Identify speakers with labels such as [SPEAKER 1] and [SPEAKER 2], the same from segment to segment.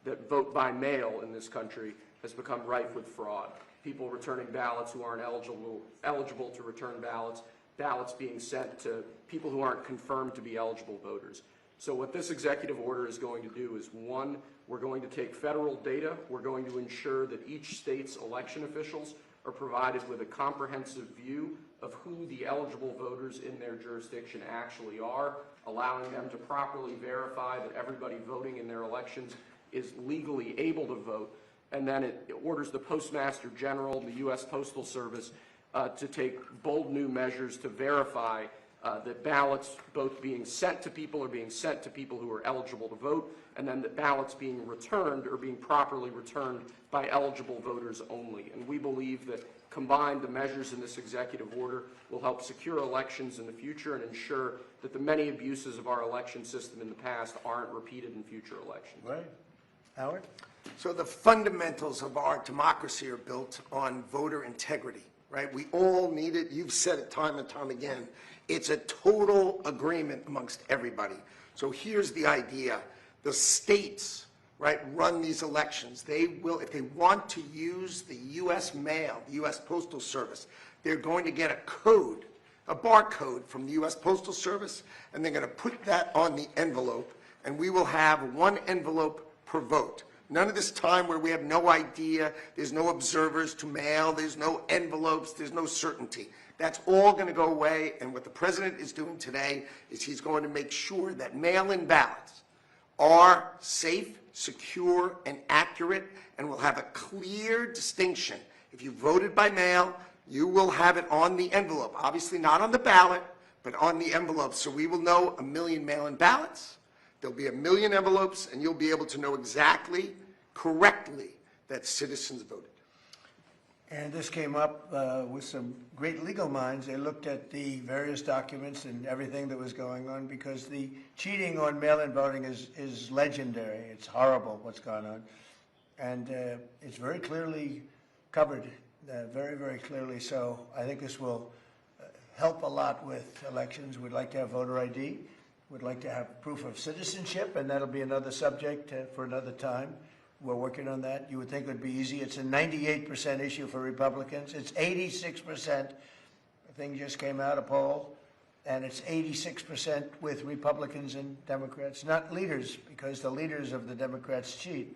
[SPEAKER 1] that vote by mail in this country has become rife with fraud. People returning ballots who aren't eligible to return ballots, ballots being sent to people who aren't confirmed to be eligible voters. So what this executive order is going to do is, one, we're going to take federal data. We're going to ensure that each state's election officials are provided with a comprehensive view of who the eligible voters in their jurisdiction actually are, allowing them to properly verify that everybody voting in their elections is legally able to vote. And then it orders the Postmaster General, the U.S. Postal Service, to take bold new measures to verify that ballots both being sent to people are being sent to people who are eligible to vote, and then that ballots being returned are being properly returned by eligible voters only. And we believe that combined, the measures in this executive order will help secure elections in the future and ensure that the many abuses of our election system in the past aren't repeated in future elections.
[SPEAKER 2] Right. Howard?
[SPEAKER 3] So the fundamentals of our democracy are built on voter integrity, right? We all need it. You've said it time and time again. It's a total agreement amongst everybody. So here's the idea. The states, right, run these elections. They will, if they want to use the U.S. mail, the U.S. Postal Service, they're going to get a code, a barcode from the U.S. Postal Service, and they're going to put that on the envelope, and we will have one envelope per vote. None of this time where we have no idea, there's no observers to mail, there's no envelopes, there's no certainty. That's all going to go away, and what the president is doing today is he's going to make sure that mail-in ballots are safe, secure, and accurate, and will have a clear distinction. If you voted by mail, you will have it on the envelope. Obviously not on the ballot, but on the envelope. So we will know 1 million mail-in ballots. There'll be 1 million envelopes, and you'll be able to know exactly, correctly, that citizens voted.
[SPEAKER 2] And this came up with some great legal minds. They looked at the various documents and everything that was going on, because the cheating on mail-in voting is legendary. It's horrible what's gone on. And it's very clearly covered, very, very clearly. So I think this will help a lot with elections. We'd like to have voter ID. We'd like to have proof of citizenship, and that'll be another subject for another time. We're working on that. You would think it would be easy. It's a 98% issue for Republicans. It's 86%. The thing just came out, a poll, and it's 86% with Republicans and Democrats, not leaders, because the leaders of the Democrats cheat.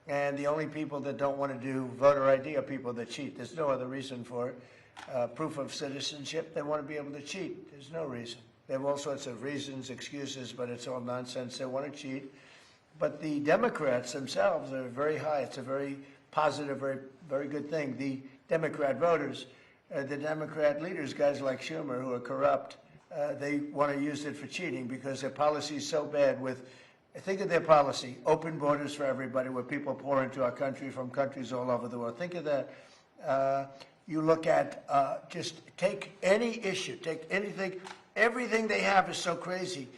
[SPEAKER 2] And the only people that don't want to do voter ID are people that cheat. There's no other reason for it. Proof of citizenship, they want to be able to cheat. There's no reason. They have all sorts of reasons, excuses, but it's all nonsense. They want to cheat. But the Democrats themselves are very high. It's a very positive, very, very good thing. The Democrat voters, the Democrat leaders, guys like Schumer, who are corrupt, they want to use it for cheating because their policy is so bad with, think of their policy, open borders for everybody, where people pour into our country from countries all over the world. Think of that. You look at, just take any issue, take anything. Everything they have is so crazy.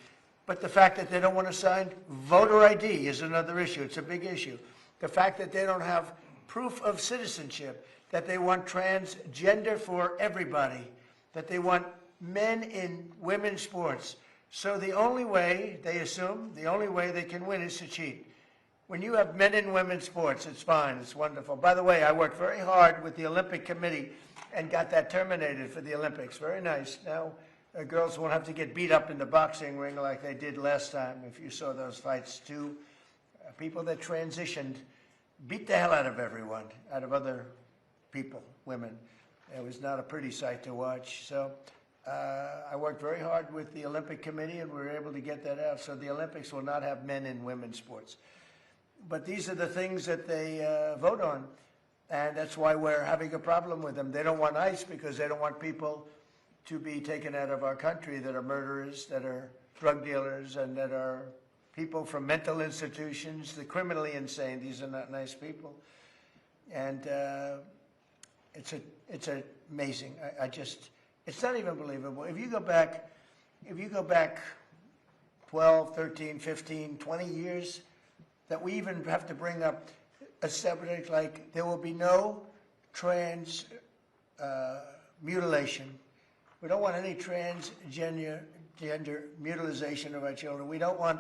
[SPEAKER 2] But the fact that they don't want to sign voter ID is another issue. It's a big issue. The fact that they don't have proof of citizenship, that they want transgender for everybody, that they want men in women's sports. So the only way, they assume, the only way they can win is to cheat. When you have men in women's sports, it's fine, it's wonderful. By the way, I worked very hard with the Olympic Committee and got that terminated for the Olympics. Very nice. Now, girls won't have to get beat up in the boxing ring like they did last time. If you saw those fights, two people that transitioned beat the hell out of everyone, out of other people, women. It was not a pretty sight to watch. So I worked very hard with the Olympic Committee, and we were able to get that out. So the Olympics will not have men in women's sports. But these are the things that they vote on, and that's why we're having a problem with them. They don't want ICE because they don't want people to be taken out of our country that are murderers, that are drug dealers, and that are people from mental institutions, the criminally insane. These are not nice people. And it's amazing. It's not even believable. If you go back 12, 13, 15, 20 years, that we even have to bring up a subject like there will be no trans mutilation. We don't want any transgender mutilization of our children. We don't want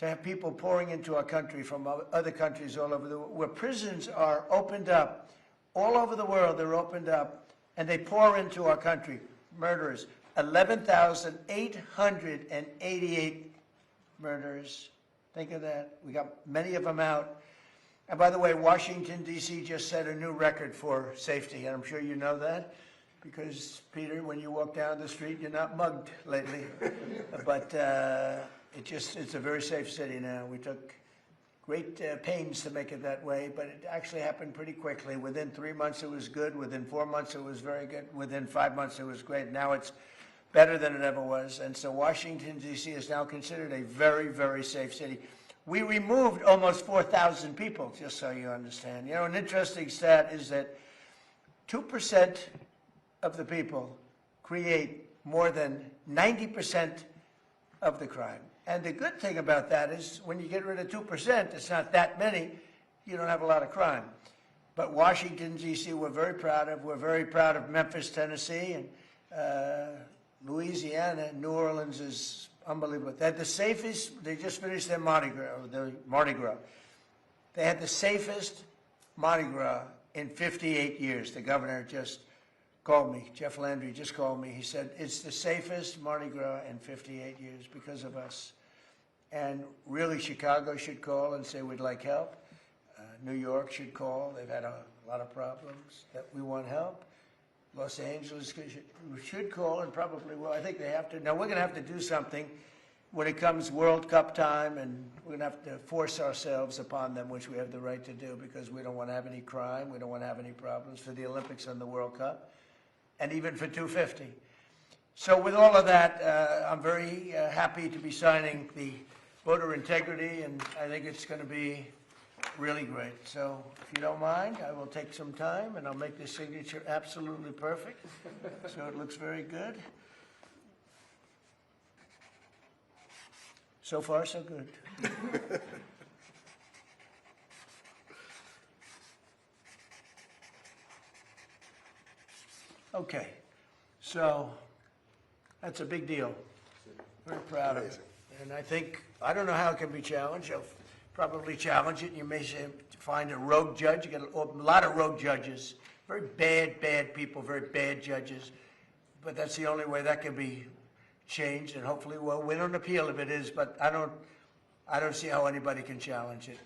[SPEAKER 2] to have people pouring into our country from other countries all over the world, where prisons are opened up all over the world. They're opened up, and they pour into our country. Murderers, 11,888 murderers. Think of that. We got many of them out. And by the way, Washington, D.C. just set a new record for safety, and I'm sure you know that, because, Peter, when you walk down the street, you're not mugged lately. But it's a very safe city now. We took great pains to make it that way, but it actually happened pretty quickly. Within 3 months, it was good. Within 4 months, it was very good. Within 5 months, it was great. Now it's better than it ever was. And so Washington, D.C. is now considered a very, very safe city. We removed almost 4,000 people, just so you understand. You know, an interesting stat is that 2% of the people create more than 90% of the crime. And the good thing about that is when you get rid of 2%, it's not that many, you don't have a lot of crime. But Washington, D.C., we're very proud of. We're very proud of Memphis, Tennessee, and Louisiana. New Orleans is unbelievable. They had the safest, they just finished their Mardi Gras. They had the safest Mardi Gras in 58 years. The governor just called me, Jeff Landry just called me. He said, it's the safest Mardi Gras in 58 years because of us. And really, Chicago should call and say we'd like help. New York should call. They've had a lot of problems that we want help. Los Angeles should call and probably will. I think they have to. Now, we're going to have to do something when it comes World Cup time, and we're going to have to force ourselves upon them, which we have the right to do, because we don't want to have any crime. We don't want to have any problems for the Olympics and the World Cup, and even for 250. So with all of that, I'm very happy to be signing the voter integrity, and I think it's going to be really great. So if you don't mind, I will take some time, and I'll make this signature absolutely perfect, so it looks very good. So far, so good. Okay, so that's a big deal. Very proud of it. And I think, I don't know how it can be challenged. I'll probably challenge it. You may find a rogue judge. You get a lot of rogue judges. Very bad people, very bad judges. But that's the only way that can be changed, and hopefully we'll win an appeal if it is, but I don't see how anybody can challenge it.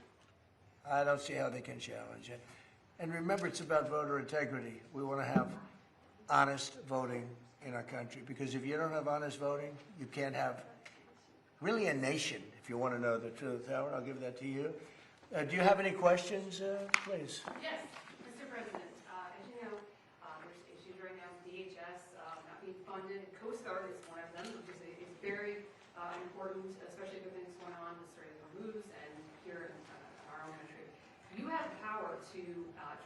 [SPEAKER 2] I don't see how they can challenge it. And remember, it's about voter integrity. We want to have honest voting in our country, because if you don't have honest voting, you can't have really a nation, if you want to know the truth. Howard, I'll give that to you. Do you have any questions, please?
[SPEAKER 4] Yes, Mr. President. As you know, there's issues right now with DHS not being funded. Coast Guard is one of them, which is very important, especially with things going on with Strait of Hormuz and here in our own country. You have power to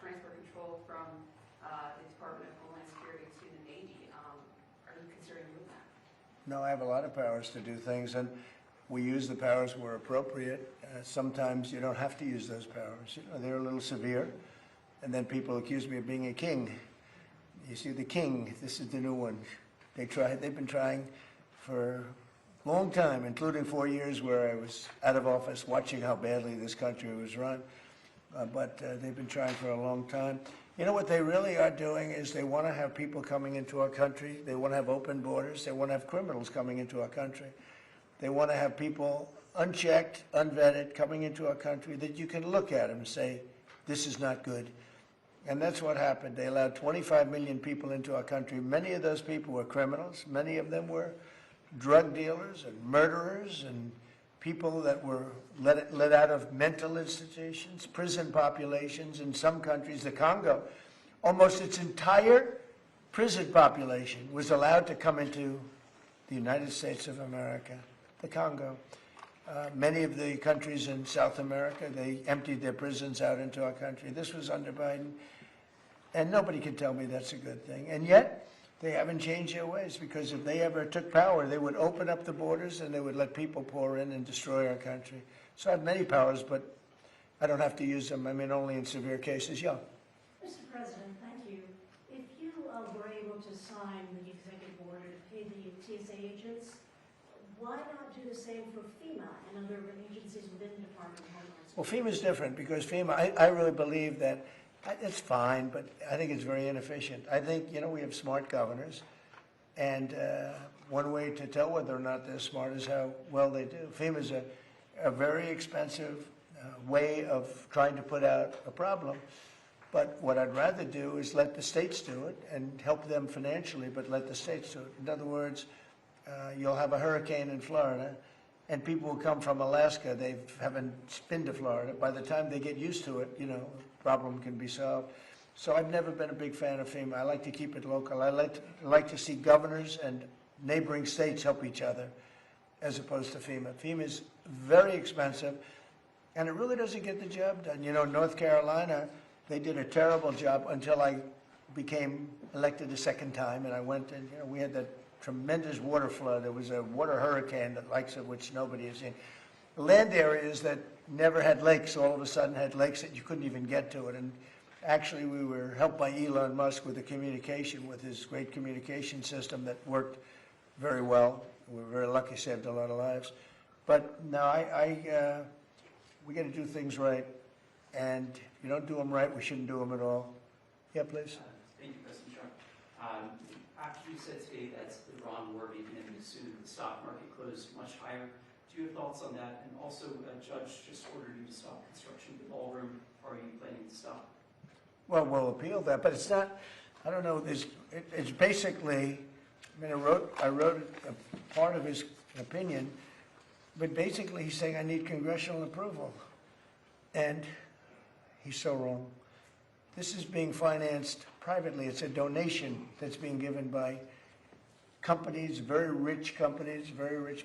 [SPEAKER 4] transfer control from the Department of Homeland Security to the Navy. Are you considering doing that?
[SPEAKER 2] No, I have a lot of powers to do things, and we use the powers where appropriate. Sometimes you don't have to use those powers. You know, they're a little severe. And then people accuse me of being a king. You see, the king, this is the new one. They've been trying for a long time, including 4 years where I was out of office watching how badly this country was run. But they've been trying for a long time. You know what they really are doing is they want to have people coming into our country. They want to have open borders. They want to have criminals coming into our country. They want to have people unchecked, unvetted, coming into our country that you can look at them and say, this is not good. And that's what happened. They allowed 25 million people into our country. Many of those people were criminals. Many of them were drug dealers and murderers and people that were let out of mental institutions, prison populations in some countries. The Congo, almost its entire prison population was allowed to come into the United States of America. The Congo. Many of the countries in South America, they emptied their prisons out into our country. This was under Biden, and nobody can tell me that's a good thing. And yet, they haven't changed their ways, because if they ever took power, they would open up the borders and they would let people pour in and destroy our country. So I have many powers, but I don't have to use them. I mean, only in severe cases. Yeah.
[SPEAKER 5] Mr. President, thank you. If you were able to sign the executive order to pay the TSA agents, why not do the same for FEMA and other agencies within the Department of Homeland
[SPEAKER 2] Well,
[SPEAKER 5] Security?
[SPEAKER 2] FEMA's different because FEMA, I really believe that it's fine, but I think it's very inefficient. I think, we have smart governors, and one way to tell whether or not they're smart is how well they do. FEMA's a very expensive way of trying to put out a problem, but what I'd rather do is let the states do it and help them financially, but let the states do it. In other words, you'll have a hurricane in Florida, and people will come from Alaska. They haven't been to Florida. By the time they get used to it, the problem can be solved. So I've never been a big fan of FEMA. I like to keep it local. I like to see governors and neighboring states help each other as opposed to FEMA. FEMA is very expensive, and it really doesn't get the job done. North Carolina, they did a terrible job until I became elected a second time, and I went and, we had that tremendous water flood. There was a water hurricane, the likes of which nobody has seen. Land areas that never had lakes all of a sudden had lakes that you couldn't even get to it. And actually, we were helped by Elon Musk with the communication, with his great communication system that worked very well. We were very lucky, saved a lot of lives. But no, we got to do things right. And if you don't do them right, we shouldn't do them at all. Yeah, please.
[SPEAKER 6] Thank you, President Trump. After you said today that the Ron war may be ending soon, the stock market closed much higher. Do you have thoughts on that? And also, a judge just ordered you to stop construction of the ballroom. Are you planning to stop?
[SPEAKER 2] Well, we'll appeal that, but it's not, I don't know, it's basically, I wrote a part of his opinion, but basically he's saying I need congressional approval. And he's so wrong. This is being financed privately. It's a donation that's being given by companies, very rich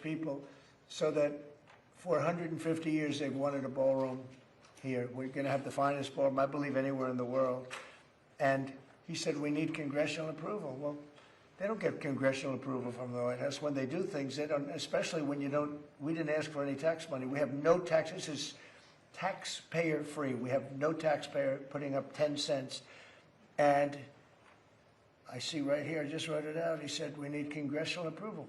[SPEAKER 2] people, so that for 150 years they've wanted a ballroom here. We're going to have the finest ballroom, I believe, anywhere in the world. And he said we need congressional approval. Well, they don't get congressional approval from the White House. When they do things, they don't, especially when we didn't ask for any tax money. We have no tax. This is taxpayer free. We have no taxpayer putting up 10 cents. And I see right here, I just wrote it out, he said we need congressional approval.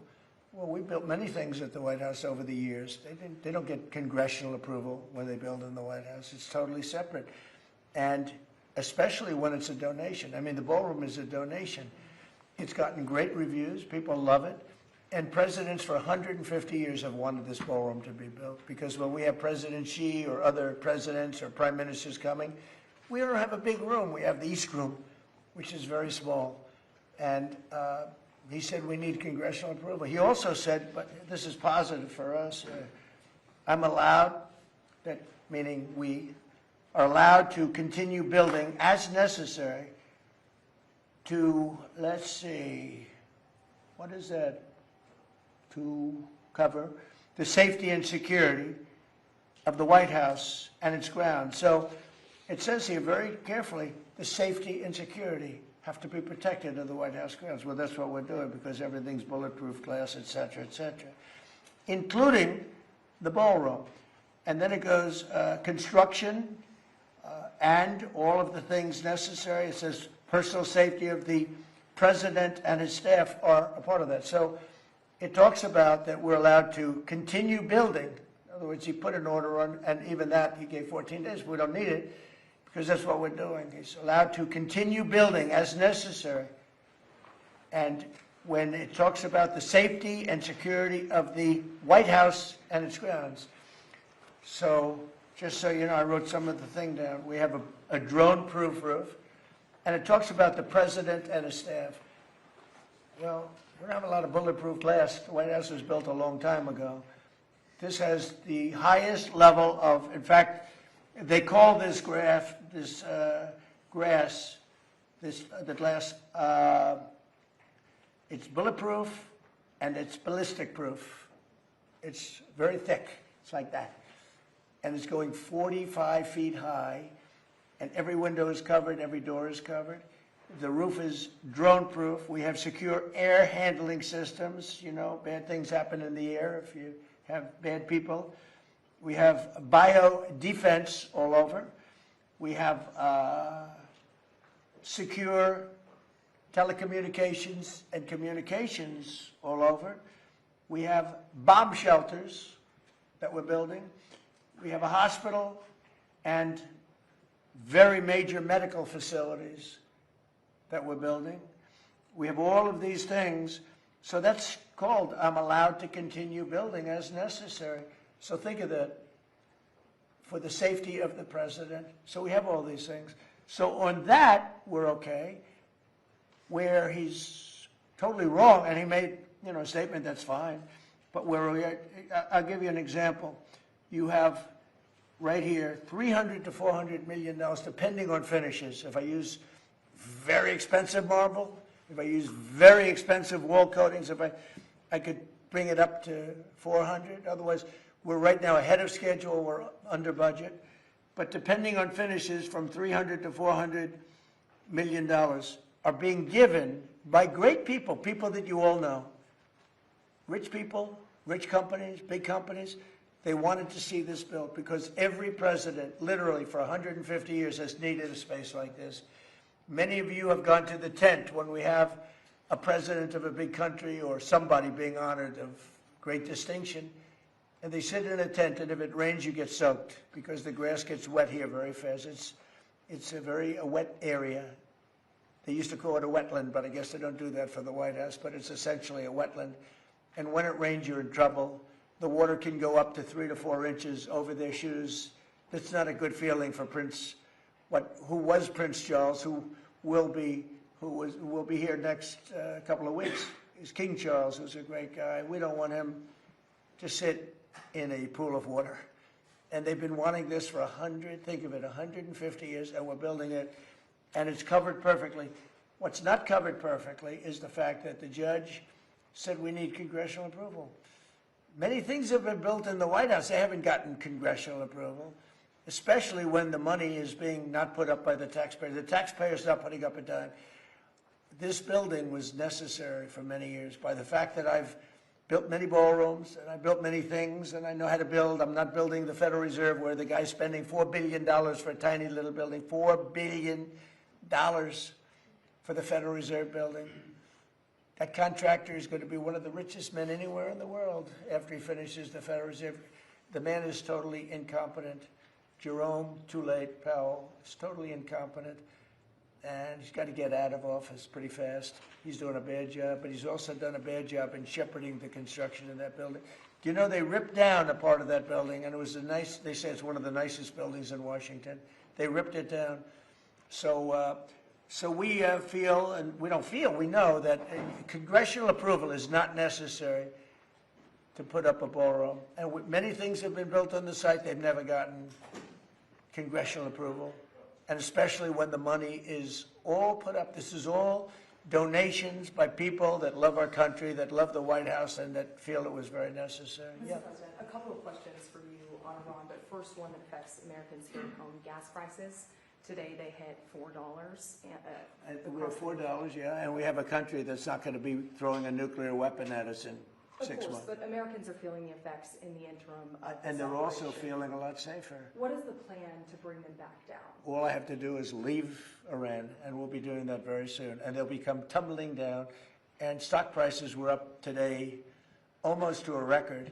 [SPEAKER 2] Well, we built many things at the White House over the years. They don't get congressional approval when they build in the White House. It's totally separate. And especially when it's a donation. I mean, the ballroom is a donation. It's gotten great reviews. People love it. And presidents for 150 years have wanted this ballroom to be built, because when we have President Xi or other presidents or prime ministers coming, we don't have a big room. We have the East Room, which is very small. And he said we need congressional approval. He also said, but this is positive for us, I'm allowed, that meaning we are allowed to continue building as necessary to, let's see, what is that? To cover the safety and security of the White House and its grounds. So it says here very carefully, the safety and security have to be protected of the White House grounds. Well, that's what we're doing, because everything's bulletproof glass, et cetera, including the ballroom. And then it goes construction and all of the things necessary. It says personal safety of the president and his staff are a part of that. So it talks about that we're allowed to continue building. In other words, he put an order on, and even that he gave 14 days. We don't need it, because that's what we're doing. He's allowed to continue building as necessary. And when it talks about the safety and security of the White House and its grounds. So just so you know, I wrote some of the thing down. We have a drone-proof roof, and it talks about the president and his staff. Well, we don't have a lot of bulletproof glass. The White House was built a long time ago. This has the highest level of, in fact, they call this the glass, it's bulletproof and it's ballistic proof. It's very thick. It's like that. And it's going 45 feet high, and every window is covered, every door is covered. The roof is drone-proof. We have secure air handling systems. You know, bad things happen in the air if you have bad people. We have bio-defense all over. We have secure telecommunications and communications all over. We have bomb shelters that we're building. We have a hospital and very major medical facilities that we're building. We have all of these things. So that's called, I'm allowed to continue building as necessary. So think of that, for the safety of the president. So we have all these things. So on that, we're okay. Where he's totally wrong, and he made, a statement that's fine, but I'll give you an example. You have right here, $300 to $400 million, depending on finishes. If I use very expensive marble, if I use very expensive wall coatings, if I could bring it up to 400. Otherwise, we're right now ahead of schedule, we're under budget. But depending on finishes, from $300 to $400 million are being given by great people, people that you all know. Rich people, rich companies, big companies. They wanted to see this built because every president, literally for 150 years, has needed a space like this. Many of you have gone to the tent when we have a president of a big country or somebody being honored of great distinction, and they sit in a tent, and if it rains, you get soaked because the grass gets wet here very fast. It's a wet area. They used to call it a wetland, but I guess they don't do that for the White House, but it's essentially a wetland. And when it rains, you're in trouble. The water can go up to 3 to 4 inches over their shoes. That's not a good feeling for who was Prince Charles, who will be here next couple of weeks, is King Charles, who's a great guy. We don't want him to sit in a pool of water. And they've been wanting this for 150 years, and we're building it, and it's covered perfectly. What's not covered perfectly is the fact that the judge said we need congressional approval. Many things have been built in the White House. They haven't gotten congressional approval, especially when the money is being not put up by the taxpayer. The taxpayer's not putting up a dime. This building was necessary for many years by the fact that I've built many ballrooms, and I built many things, and I know how to build. I'm not building the Federal Reserve where the guy's spending $4 billion for a tiny little building, $4 billion for the Federal Reserve building. That contractor is going to be one of the richest men anywhere in the world after he finishes the Federal Reserve. The man is totally incompetent. Jerome, too late, Powell, is totally incompetent, and he's got to get out of office pretty fast. He's doing a bad job, but he's also done a bad job in shepherding the construction of that building. Do you know they ripped down a part of that building, and it was they say it's one of the nicest buildings in Washington. They ripped it down. So we feel, and we don't feel, we know that congressional approval is not necessary to put up a ballroom. And many things have been built on the site, they've never gotten congressional approval. And especially when the money is all put up. This is all donations by people that love our country, that love the White House, and that feel it was very necessary.
[SPEAKER 7] Mr. President, a couple of questions for you on Iran, but first one that affects Americans here at home, gas prices. Today they hit $4.
[SPEAKER 2] We have $4, yeah, and we have a country that's not going to be throwing a nuclear weapon at us in 6 months.
[SPEAKER 7] But Americans are feeling the effects in the interim of this
[SPEAKER 2] and they're also
[SPEAKER 7] operation.
[SPEAKER 2] feeling a lot safer.
[SPEAKER 7] What is the plan to bring them back down?
[SPEAKER 2] All I have to do is leave Iran, and we'll be doing that very soon, and they'll become tumbling down. And stock prices were up today almost to a record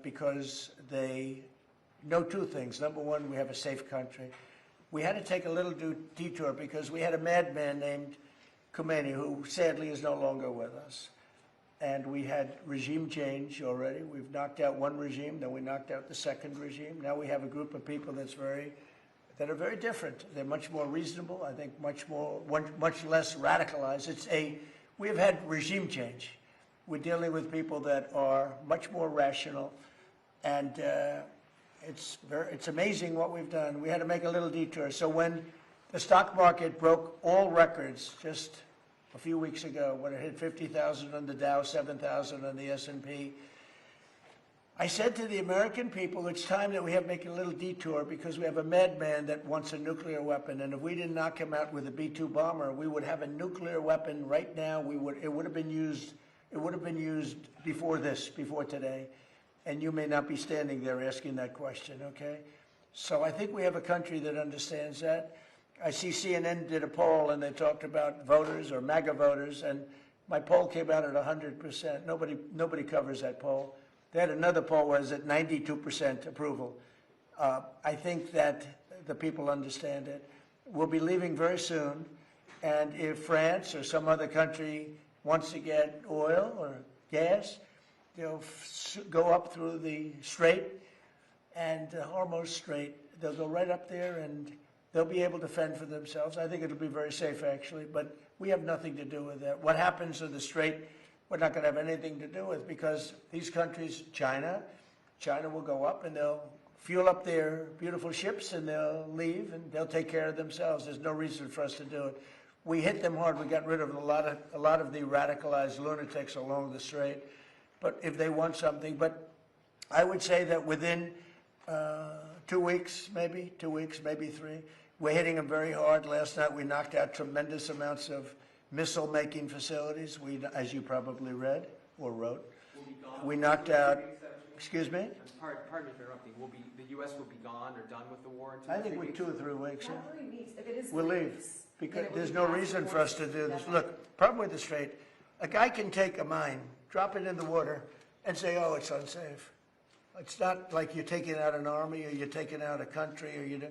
[SPEAKER 2] because they know two things. Number one, we have a safe country. We had to take a little detour because we had a madman named Khomeini who sadly is no longer with us. And we had regime change already. We've knocked out one regime, then we knocked out the second regime. Now we have a group of people that are very different. They're much more reasonable, I think much less radicalized. We've had regime change. We're dealing with people that are much more rational, and it's amazing what we've done. We had to make a little detour. So when the stock market broke all records just a few weeks ago, when it hit 50,000 on the Dow, 7,000 on the S&P, I said to the American people, it's time that we have to make a little detour because we have a madman that wants a nuclear weapon, and if we didn't knock him out with a B-2 bomber, we would have a nuclear weapon right now. It would have been used before today. And you may not be standing there asking that question, okay? So I think we have a country that understands that. I see CNN did a poll, and they talked about voters or MAGA voters, and My poll came out at 100%. Nobody covers that poll. They had another poll where it was at 92% approval. I think that the people understand it. We'll be leaving very soon, and if France or some other country wants to get oil or gas, they'll go up through the strait and Hormuz Strait. They'll go right up there and they'll be able to fend for themselves. I think it'll be very safe, actually, but we have nothing to do with that. What happens in the strait, we're not going to have anything to do with, because these countries, China will go up and they'll fuel up their beautiful ships and they'll leave and they'll take care of themselves. There's no reason for us to do it. We hit them hard. We got rid of a lot of the radicalized lunatics along the strait. But if they want something, but I would say that within 2 weeks, maybe 3, we're hitting them very hard. Last night we knocked out tremendous amounts of missile-making facilities. We, as you probably read or wrote, we knocked out. Excuse me?
[SPEAKER 8] Pardon me for interrupting. The U.S. will be gone or done with the war in 2
[SPEAKER 2] I
[SPEAKER 8] or 3
[SPEAKER 2] think
[SPEAKER 8] weeks?
[SPEAKER 2] 2 or 3 weeks. Yeah.
[SPEAKER 7] Not 3 weeks, if it is
[SPEAKER 2] We'll
[SPEAKER 7] 3
[SPEAKER 2] leave,
[SPEAKER 7] weeks,
[SPEAKER 2] because
[SPEAKER 7] then it would
[SPEAKER 2] there's
[SPEAKER 7] be
[SPEAKER 2] no
[SPEAKER 7] past
[SPEAKER 2] reason
[SPEAKER 7] the
[SPEAKER 2] for us to do this.
[SPEAKER 7] deadline.
[SPEAKER 2] Look, problem with the strait, a guy can take a mine, drop it in the water, and say, oh, it's unsafe. It's not like you're taking out an army or you're taking out a country, or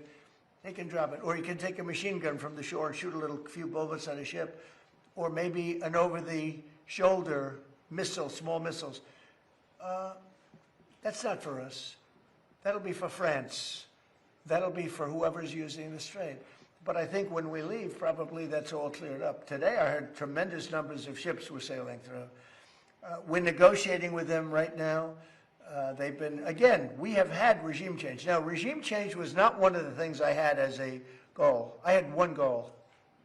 [SPEAKER 2] they can drop it. Or you can take a machine gun from the shore and shoot a few bullets at a ship, or maybe an over-the-shoulder missile, small missiles. That's not for us. That'll be for France. That'll be for whoever's using the strait. But I think when we leave, probably that's all cleared up. Today I heard tremendous numbers of ships were sailing through. We're negotiating with them right now. They've been, again, we have had regime change. Now, regime change was not one of the things I had as a goal. I had one goal.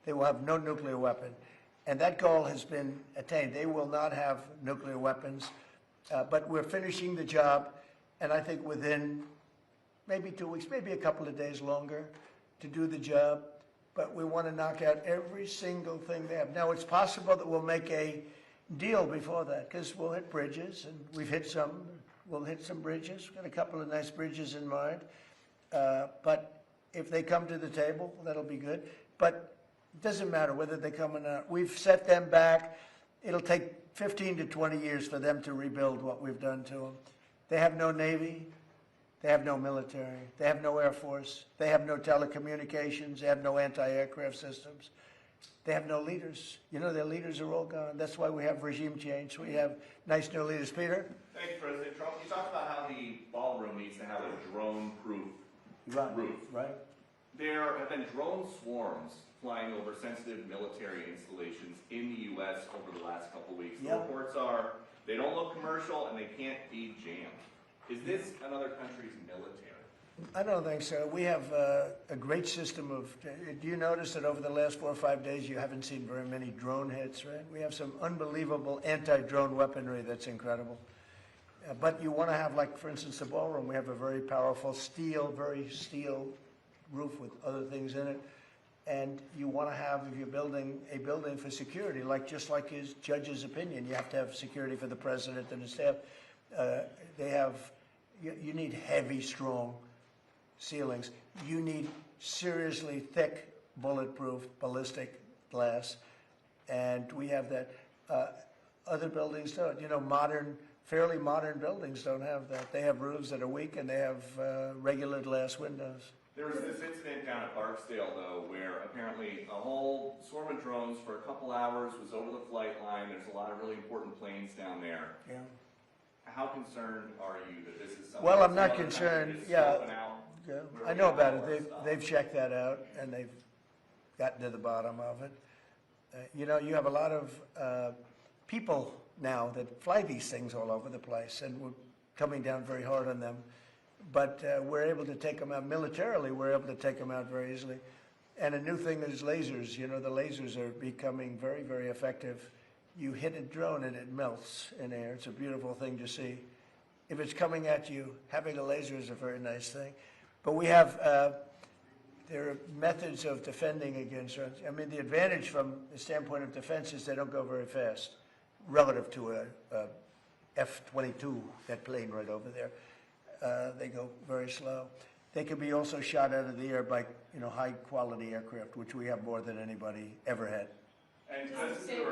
[SPEAKER 2] They will have no nuclear weapon. And that goal has been attained. They will not have nuclear weapons. But we're finishing the job, and I think within maybe 2 weeks, maybe a couple of days longer to do the job. But we want to knock out every single thing they have. Now, it's possible that we'll make a deal before that, because we'll hit bridges, and we've hit some. We'll hit some bridges. We've got a couple of nice bridges in mind. But if they come to the table, that'll be good. But it doesn't matter whether they come or not. We've set them back. It'll take 15 to 20 years for them to rebuild what we've done to them. They have no Navy. They have no military. They have no Air Force. They have no telecommunications. They have no anti-aircraft systems. They have no leaders. You know, their leaders are all gone. That's why we have regime change. We have nice new leaders. Peter?
[SPEAKER 9] Thank you, President Trump. You talked about how the ballroom needs to have a drone-proof roof.
[SPEAKER 2] Right.
[SPEAKER 9] There have been drone swarms flying over sensitive military installations in the U.S. over the last couple of weeks. The
[SPEAKER 2] Yeah.
[SPEAKER 9] reports are they don't look commercial and they can't be jammed. Is this another country's military?
[SPEAKER 2] I don't think so. We have a great system of, do you notice that over the last 4 or 5 days you haven't seen very many drone hits, right? We have some unbelievable anti-drone weaponry that's incredible. But you want to have, like, for instance, the ballroom, we have a very powerful very steel roof with other things in it. And you want to have, if you're building a building for security, just like his judge's opinion, you have to have security for the president and his staff. You need heavy, strong ceilings. You need seriously thick, bulletproof, ballistic glass. And we have that. Other buildings don't. You know, fairly modern buildings don't have that. They have roofs that are weak and they have regular glass windows.
[SPEAKER 9] There was this incident down at Barksdale, though, where apparently a whole swarm of drones for a couple hours was over the flight line. There's a lot of really important planes down there.
[SPEAKER 2] Yeah.
[SPEAKER 9] How concerned are you that this is something?
[SPEAKER 2] Well, I'm
[SPEAKER 9] that's
[SPEAKER 2] not
[SPEAKER 9] another
[SPEAKER 2] concerned.
[SPEAKER 9] country
[SPEAKER 2] Yeah.
[SPEAKER 9] just scoping out
[SPEAKER 2] Yeah,
[SPEAKER 9] where
[SPEAKER 2] I
[SPEAKER 9] we
[SPEAKER 2] know
[SPEAKER 9] have
[SPEAKER 2] about
[SPEAKER 9] all our
[SPEAKER 2] it.
[SPEAKER 9] stuff?
[SPEAKER 2] They've checked that out, and they've gotten to the bottom of it. You know, you have a lot of people now that fly these things all over the place, and we're coming down very hard on them. But we're able to take them out militarily. We're able to take them out very easily. And a new thing is lasers. You know, the lasers are becoming very, very effective. You hit a drone and it melts in air. It's a beautiful thing to see. If it's coming at you, having a laser is a very nice thing. But we have, there are methods of defending against drones. I mean, the advantage from the standpoint of defense is they don't go very fast relative to a F-22, that plane right over there. They go very slow. They can be also shot out of the air by, high-quality aircraft, which we have more than anybody ever had.
[SPEAKER 9] And
[SPEAKER 4] Just
[SPEAKER 9] just,
[SPEAKER 4] save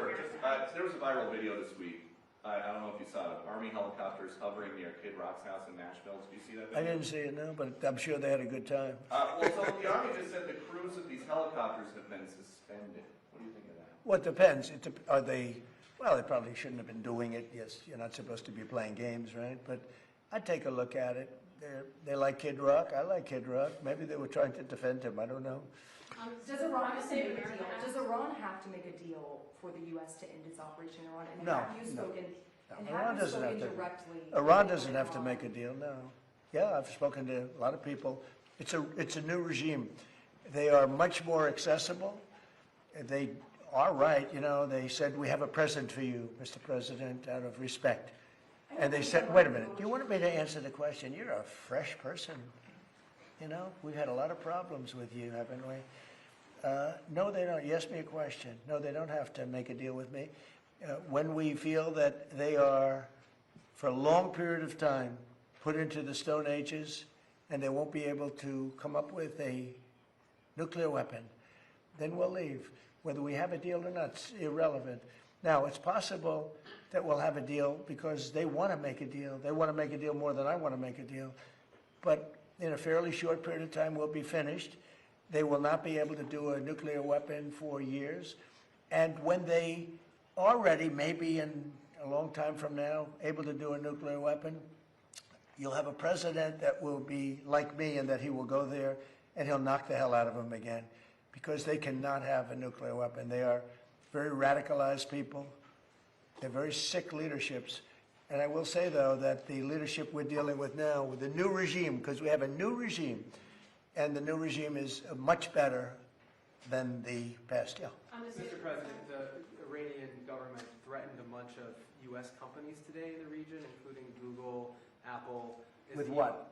[SPEAKER 9] there was a viral video this week. I don't know if you saw it. Army helicopters hovering near Kid Rock's house in Nashville. Did you see that video?
[SPEAKER 2] I didn't see it, no, but I'm sure they had a good time.
[SPEAKER 9] Well, so the Army just said the crews of these helicopters have been suspended. What do you think of that?
[SPEAKER 2] Well, it depends. Are they, well, they probably shouldn't have been doing it. Yes, you're not supposed to be playing games, right? But I'd take a look at it. They like Kid Rock. I like Kid Rock. Maybe they were trying to defend him. I don't know.
[SPEAKER 7] Does Iran have to make a deal? Does Iran have to make a deal for the U.S. to end its operation in Iran? And
[SPEAKER 2] No,
[SPEAKER 7] have you
[SPEAKER 2] no.
[SPEAKER 7] spoken?
[SPEAKER 2] No,
[SPEAKER 7] And
[SPEAKER 2] Iran
[SPEAKER 7] have you
[SPEAKER 2] doesn't have
[SPEAKER 7] spoken
[SPEAKER 2] to.
[SPEAKER 7] directly?
[SPEAKER 2] Iran doesn't
[SPEAKER 7] with
[SPEAKER 2] have to
[SPEAKER 7] Iran?
[SPEAKER 2] make a deal, no. Yeah, I've spoken to a lot of people. It's a new regime. They are much more accessible. They are right, you know, they said, we have a present for you, Mr. President, out of respect. And they said, wait a minute, do you want me to answer the question? You're a fresh person. You know, we've had a lot of problems with you, haven't we? No, they don't. You asked me a question. No, they don't have to make a deal with me. When we feel that they are, for a long period of time, put into the Stone Ages, and they won't be able to come up with a nuclear weapon, then we'll leave. Whether we have a deal or not, it's irrelevant. Now, it's possible that we'll have a deal because they want to make a deal. They want to make a deal more than I want to make a deal. But in a fairly short period of time, we'll be finished. They will not be able to do a nuclear weapon for years. And when they are ready, maybe in a long time from now, able to do a nuclear weapon, you'll have a president that will be like me in that he will go there and he'll knock the hell out of them again because they cannot have a nuclear weapon. They are very radicalized people. They're very sick leaderships. And I will say, though, that the leadership we're dealing with now, with the new regime, because we have a new regime, and the new regime is much better than the past. Yeah.
[SPEAKER 8] Mr. President, the Iranian government threatened a bunch of U.S. companies today in the region, including Google, Apple.
[SPEAKER 2] With what?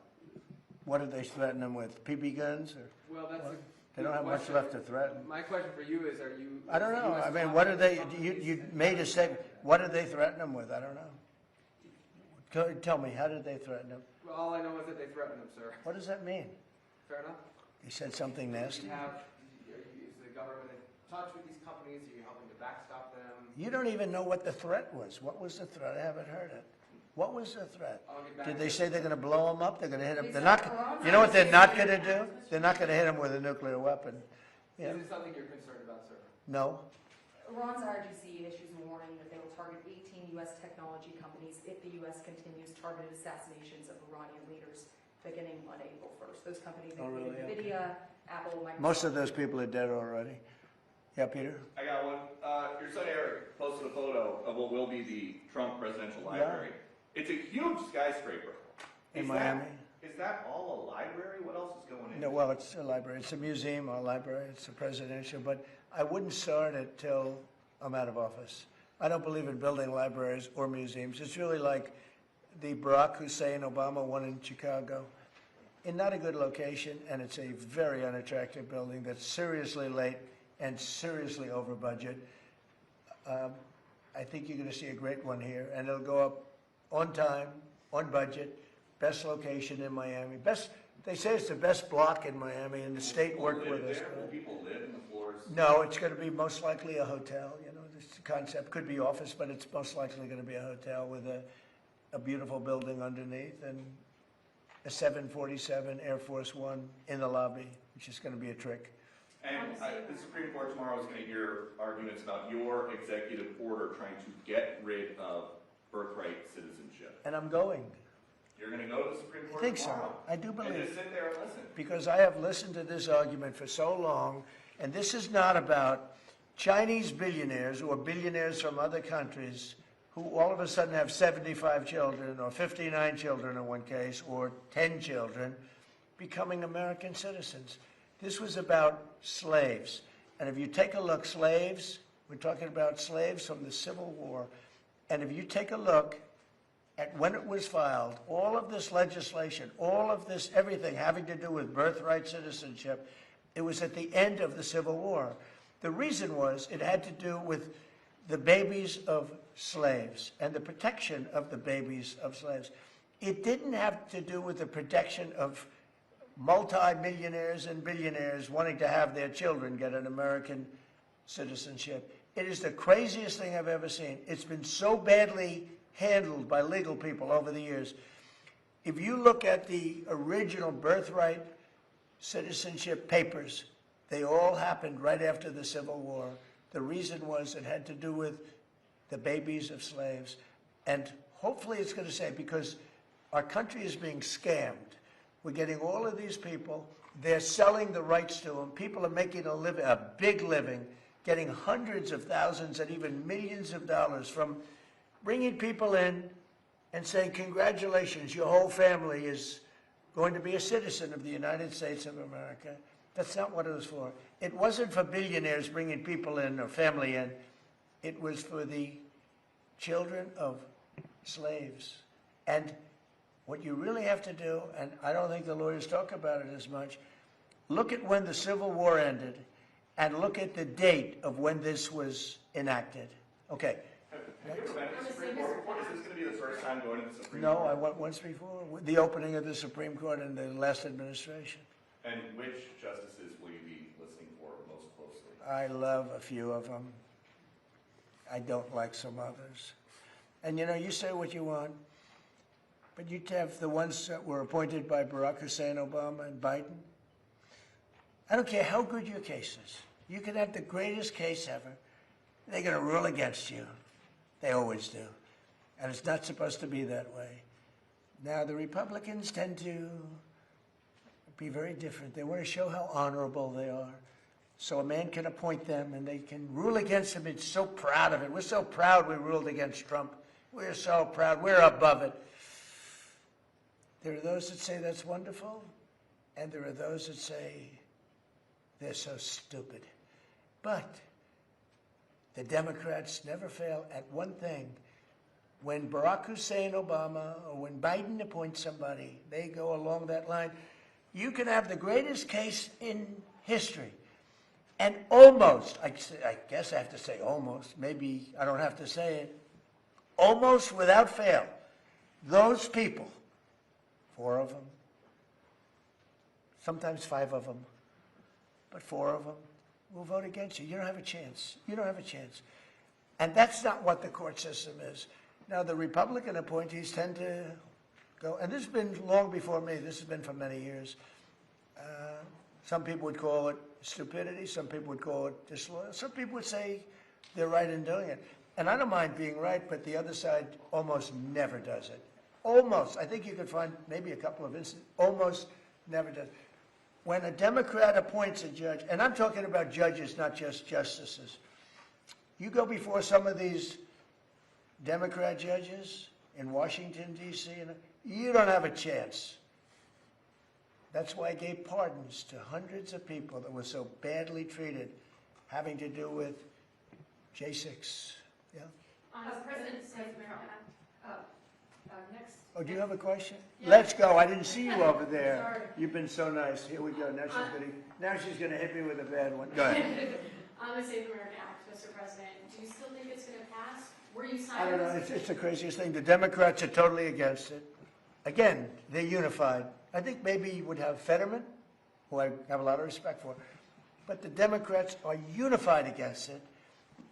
[SPEAKER 2] What did they threaten them with? BB guns? Or
[SPEAKER 8] Well, that's
[SPEAKER 2] what?
[SPEAKER 8] a
[SPEAKER 2] They don't have much
[SPEAKER 8] question.
[SPEAKER 2] left to threaten.
[SPEAKER 8] My question for you is, are you...
[SPEAKER 2] I don't know.
[SPEAKER 8] US
[SPEAKER 2] I mean, what did they,
[SPEAKER 8] companies-
[SPEAKER 2] you made a statement. What did they threaten them with? I don't know. Tell me, how did they threaten them?
[SPEAKER 8] Well, all I know is that they threatened them, sir.
[SPEAKER 2] What does that mean?
[SPEAKER 8] Fair enough?
[SPEAKER 2] He said something nasty?
[SPEAKER 8] Is the government in touch with these companies? Are you helping to backstop them?
[SPEAKER 2] You don't even know what the threat was. What was the threat? I haven't heard it. What was the threat?
[SPEAKER 8] I'll get back
[SPEAKER 2] Did
[SPEAKER 8] to
[SPEAKER 2] they
[SPEAKER 8] you.
[SPEAKER 2] say they're going to blow them up? They're going to hit them?
[SPEAKER 7] They
[SPEAKER 2] They're
[SPEAKER 7] said
[SPEAKER 2] not.
[SPEAKER 7] Iran's
[SPEAKER 2] You know what they're not going to
[SPEAKER 7] nuclear-
[SPEAKER 2] do? They're not going to hit them with a nuclear weapon. Yeah.
[SPEAKER 8] Is it something you're concerned about, sir?
[SPEAKER 2] No.
[SPEAKER 7] Iran's IRGC issues a warning that they will target 18 U.S. technology companies if the U.S. continues targeted assassinations of Iranian leaders beginning on April 1st. Those companies
[SPEAKER 2] Oh,
[SPEAKER 7] include
[SPEAKER 2] really?
[SPEAKER 7] NVIDIA, Apple, Microsoft.
[SPEAKER 2] Most of those people are dead already. Yeah, Peter?
[SPEAKER 9] I got one. Your son Eric posted a photo of what will be the Trump Presidential Library. It's a huge skyscraper.
[SPEAKER 2] In
[SPEAKER 9] Is
[SPEAKER 2] Miami?
[SPEAKER 9] Is that all a library? What else is going in?
[SPEAKER 2] No, well, it's a library. It's a museum or a library. It's a presidential, but I wouldn't start it till I'm out of office. I don't believe in building libraries or museums. It's really like the Barack Hussein Obama one in Chicago. In not a good location, and it's a very unattractive building that's seriously late and seriously over budget. I think you're going to see a great one here, and it'll go up on time, on budget, best location in Miami. They say it's the best block in Miami, and the state worked with us.
[SPEAKER 9] Will people live in the floors?
[SPEAKER 2] No, it's going to be most likely a hotel. You know, this concept could be office, but it's most likely going to be a hotel with a beautiful building underneath and a 747 Air Force One in the lobby, which is going to be a trick.
[SPEAKER 9] And the Supreme Court tomorrow is going to hear arguments about your executive order trying to get rid of birthright citizenship.
[SPEAKER 2] And I'm going.
[SPEAKER 9] You're going to go to the Supreme
[SPEAKER 2] I
[SPEAKER 9] Court
[SPEAKER 2] think so.
[SPEAKER 9] tomorrow?
[SPEAKER 2] I do
[SPEAKER 9] And
[SPEAKER 2] believe.
[SPEAKER 9] just sit there and listen.
[SPEAKER 2] Because I have listened to this argument for so long, and this is not about Chinese billionaires or billionaires from other countries who all of a sudden have 75 children or 59 children in one case or 10 children becoming American citizens. This was about slaves. And if you take a look, slaves, we're talking about slaves from the Civil War, and if you take a look at when it was filed, all of this legislation, all of this, everything having to do with birthright citizenship, it was at the end of the Civil War. The reason was it had to do with the babies of slaves and the protection of the babies of slaves. It didn't have to do with the protection of multi-millionaires and billionaires wanting to have their children get an American citizenship. It is the craziest thing I've ever seen. It's been so badly handled by legal people over the years. If you look at the original Birthright citizenship papers, they all happened right after the Civil War. The reason was it had to do with the babies of slaves. And hopefully it's going to say, because our country is being scammed. We're getting all of these people. They're selling the rights to them. People are making a living, a big living, getting hundreds of thousands and even millions of dollars from bringing people in and saying, congratulations, your whole family is going to be a citizen of the United States of America. That's not what it was for. It wasn't for billionaires bringing people in or family in. It was for the children of slaves. And what you really have to do, and I don't think the lawyers talk about it as much, look at when the Civil War ended and look at the date of when this was enacted. Okay.
[SPEAKER 9] Have you ever been to the Supreme Court before? Is this going to be the first time going to the Supreme
[SPEAKER 2] No,
[SPEAKER 9] Court?
[SPEAKER 2] I went once before, with the opening of the Supreme Court in the last administration.
[SPEAKER 9] And which justices will you be listening for most closely?
[SPEAKER 2] I love a few of them. I don't like some others. And you know, you say what you want, but you have the ones that were appointed by Barack Hussein Obama and Biden. I don't care how good your case is. You can have the greatest case ever. They're going to rule against you. They always do. And it's not supposed to be that way. Now, the Republicans tend to be very different. They want to show how honorable they are. So a man can appoint them and they can rule against him. It's so proud of it. We're so proud we ruled against Trump. We're so proud. We're above it. There are those that say that's wonderful, and there are those that say they're so stupid. But the Democrats never fail at one thing. When Barack Hussein Obama or when Biden appoints somebody, they go along that line. You can have the greatest case in history. And almost, I guess I have to say almost, maybe I don't have to say it, almost without fail, those people, 4 of them, sometimes 5 of them, but 4 of them will vote against you. You don't have a chance. You don't have a chance. And that's not what the court system is. Now, the Republican appointees tend to go, and this has been long before me. This has been for many years. Some people would call it stupidity. Some people would call it disloyal. Some people would say they're right in doing it. And I don't mind being right, but the other side almost never does it. Almost. I think you could find maybe a couple of instances. Almost never does. When a Democrat appoints a judge, and I'm talking about judges, not just justices, you go before some of these Democrat judges in Washington, D.C., and you don't have a chance. That's why I gave pardons to hundreds of people that were so badly treated, having to do with J6. Yeah?
[SPEAKER 4] President Trump. Next.
[SPEAKER 2] Oh, do you have a question?
[SPEAKER 4] Yeah.
[SPEAKER 2] Let's go. I didn't see you over there.
[SPEAKER 4] Sorry.
[SPEAKER 2] You've been so nice. Here we go. Now she's gonna hit me with a bad one. Go ahead.
[SPEAKER 4] On the Save America Act, Mr. President, do you still think it's going to pass? Were you
[SPEAKER 2] I don't
[SPEAKER 4] signing
[SPEAKER 2] know.
[SPEAKER 4] this?
[SPEAKER 2] It's the craziest thing. The Democrats are totally against it. Again, they're unified. I think maybe you would have Fetterman, who I have a lot of respect for, but the Democrats are unified against it,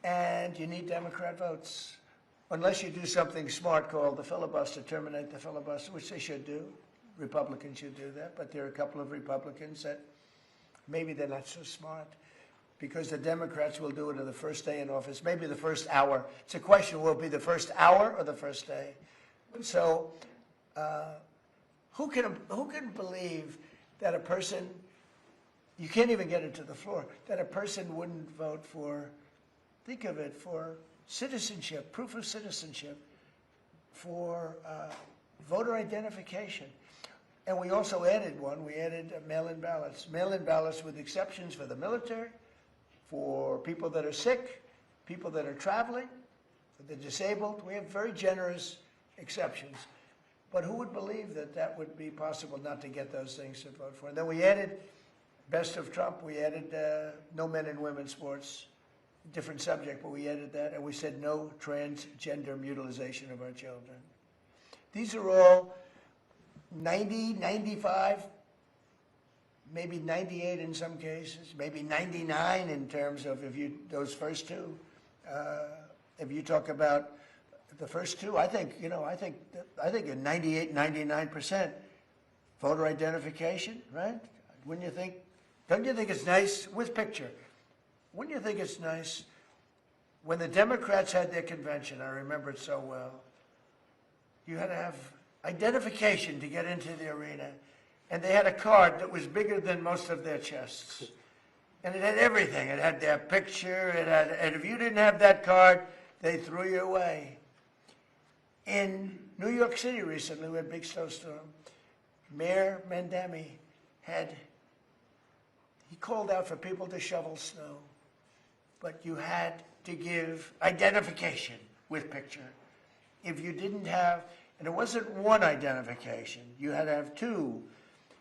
[SPEAKER 2] and you need Democrat votes. Unless you do something smart called the filibuster, terminate the filibuster, which they should do. Republicans should do that, but there are a couple of Republicans that maybe they're not so smart, because the Democrats will do it on the first day in office, maybe the first hour. It's a question, will it be the first hour or the first day? So who can believe that a person, you can't even get it to the floor, that a person wouldn't vote for, think of it, for citizenship, proof of citizenship, for voter identification. And we also added one, we added mail-in ballots. Mail-in ballots with exceptions for the military, for people that are sick, people that are traveling, for the disabled. We have very generous exceptions. But who would believe that that would be possible not to get those things to vote for? And then we added, best of Trump, we added no men and women sports. Different subject, but we added that, and we said no transgender mutilization of our children. These are all 90, 95, maybe 98 in some cases, maybe 99 in terms of those first 2. If you talk about the first two, I think in 98, 99% voter identification, right? Wouldn't you think? Don't you think it's nice with picture? Wouldn't you think it's nice when the Democrats had their convention? I remember it so well. You had to have identification to get into the arena, and they had a card that was bigger than most of their chests, and it had everything. It had their picture. And if you didn't have that card, they threw you away. In New York City recently, we had a big snowstorm. Mayor Mandami he called out for people to shovel snow, but you had to give identification with picture. If you didn't have, and it wasn't one identification, you had to have two.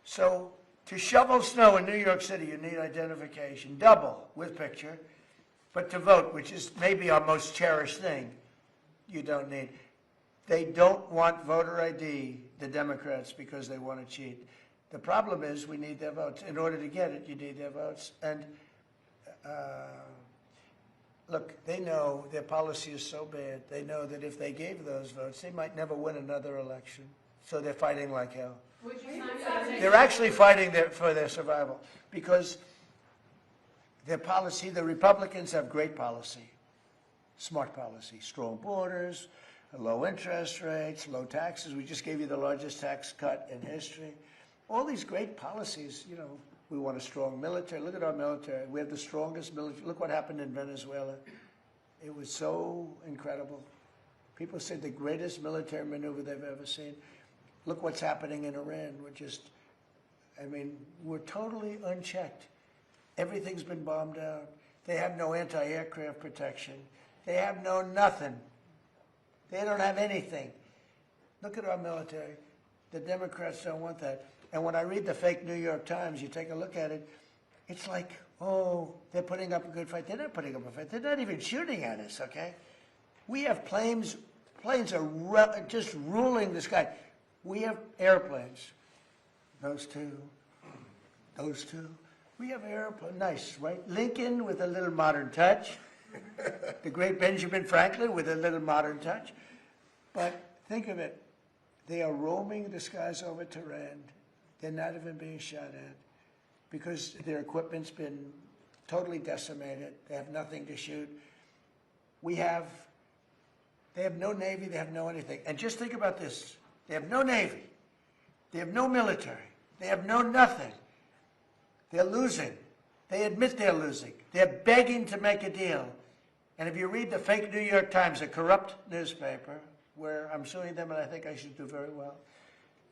[SPEAKER 2] So to shovel snow in New York City, you need identification, double with picture. But to vote, which is maybe our most cherished thing, you don't need. They don't want voter ID, the Democrats, because they want to cheat. The problem is we need their votes. In order to get it, you need their votes. And look, they know their policy is so bad. They know that if they gave those votes, they might never win another election. So they're fighting like hell.
[SPEAKER 4] Would you sign
[SPEAKER 2] They're actually fighting for their survival because their policy, the Republicans have great policy, smart policy, strong borders, low interest rates, low taxes. We just gave you the largest tax cut in history. All these great policies, we want a strong military. Look at our military. We have the strongest military. Look what happened in Venezuela. It was so incredible. People said the greatest military maneuver they've ever seen. Look what's happening in Iran. We're totally unchecked. Everything's been bombed out. They have no anti-aircraft protection. They have no nothing. They don't have anything. Look at our military. The Democrats don't want that. And when I read the fake New York Times, you take a look at it, it's like, oh, they're putting up a good fight. They're not putting up a fight. They're not even shooting at us, okay? We have planes are just ruling the sky. We have airplanes. Those two. We have airplanes. Nice, right? Lincoln with a little modern touch. The great Benjamin Franklin with a little modern touch. But think of it. They are roaming the skies over Tehran. They're not even being shot at because their equipment's been totally decimated. They have nothing to shoot. They have no Navy. They have no anything. And just think about this. They have no Navy. They have no military. They have no nothing. They're losing. They admit they're losing. They're begging to make a deal. And if you read the fake New York Times, a corrupt newspaper, where I'm suing them and I think I should do very well,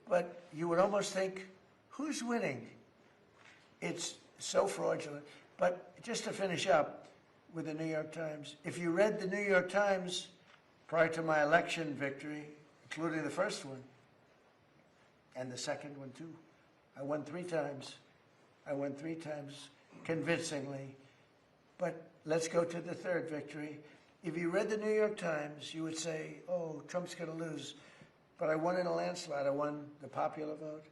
[SPEAKER 2] but you would almost think, who's winning? It's so fraudulent. But just to finish up with the New York Times, if you read the New York Times prior to my election victory, including the first one, and the second one too, I won 3 times. I won 3 times convincingly. But let's go to the third victory. If you read the New York Times, you would say, oh, Trump's going to lose. But I won in a landslide. I won the popular vote.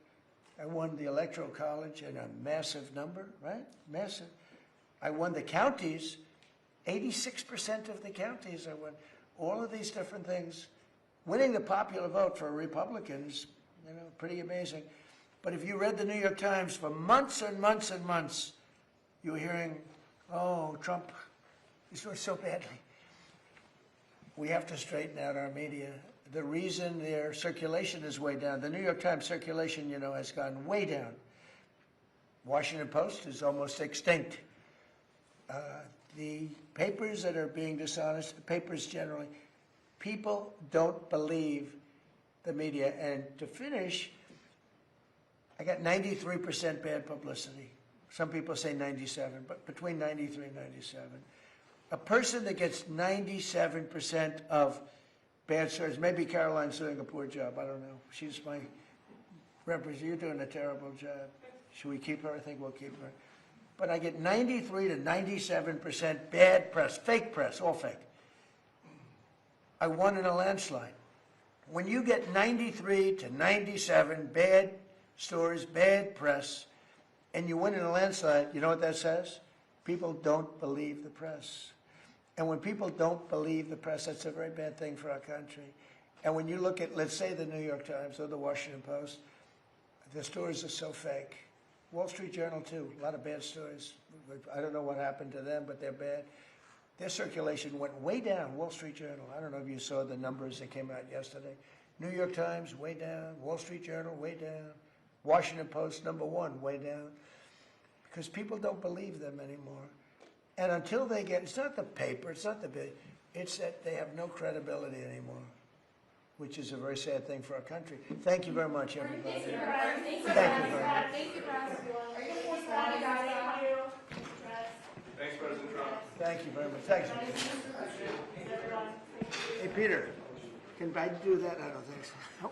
[SPEAKER 2] I won the Electoral College in a massive number, right? Massive. I won the counties, 86% of the counties I won. All of these different things. Winning the popular vote for Republicans, pretty amazing. But if you read the New York Times for months and months and months, you were hearing, oh, Trump is doing so badly. We have to straighten out our media. The reason their circulation is way down, the New York Times circulation, has gone way down. Washington Post is almost extinct. The papers that are being dishonest, papers generally, people don't believe the media. And to finish, I got 93% bad publicity. Some people say 97, but between 93 and 97. A person that gets 97% of bad stories, maybe Caroline's doing a poor job, I don't know. She's my representative. You're doing a terrible job. Should we keep her? I think we'll keep her. But I get 93 to 97% bad press, all fake. I won in a landslide. When you get 93 to 97 bad stories, bad press, and you win in a landslide, you know what that says? People don't believe the press. And when people don't believe the press, that's a very bad thing for our country. And when you look at, let's say, the New York Times or the Washington Post, the stories are so fake. Wall Street Journal, too, a lot of bad stories. I don't know what happened to them, but they're bad. Their circulation went way down, Wall Street Journal. I don't know if you saw the numbers that came out yesterday. New York Times, way down. Wall Street Journal, way down. Washington Post, #1, way down. Because people don't believe them anymore. And until they get, it's not the paper, it's not the big, it's that they have no credibility anymore, which is a very sad thing for our country. Thank you very much, everybody. Thank you very much.
[SPEAKER 9] Thanks, President Trump.
[SPEAKER 2] Thank you very much. Thanks. Hey, Peter, can I do that? I don't think so.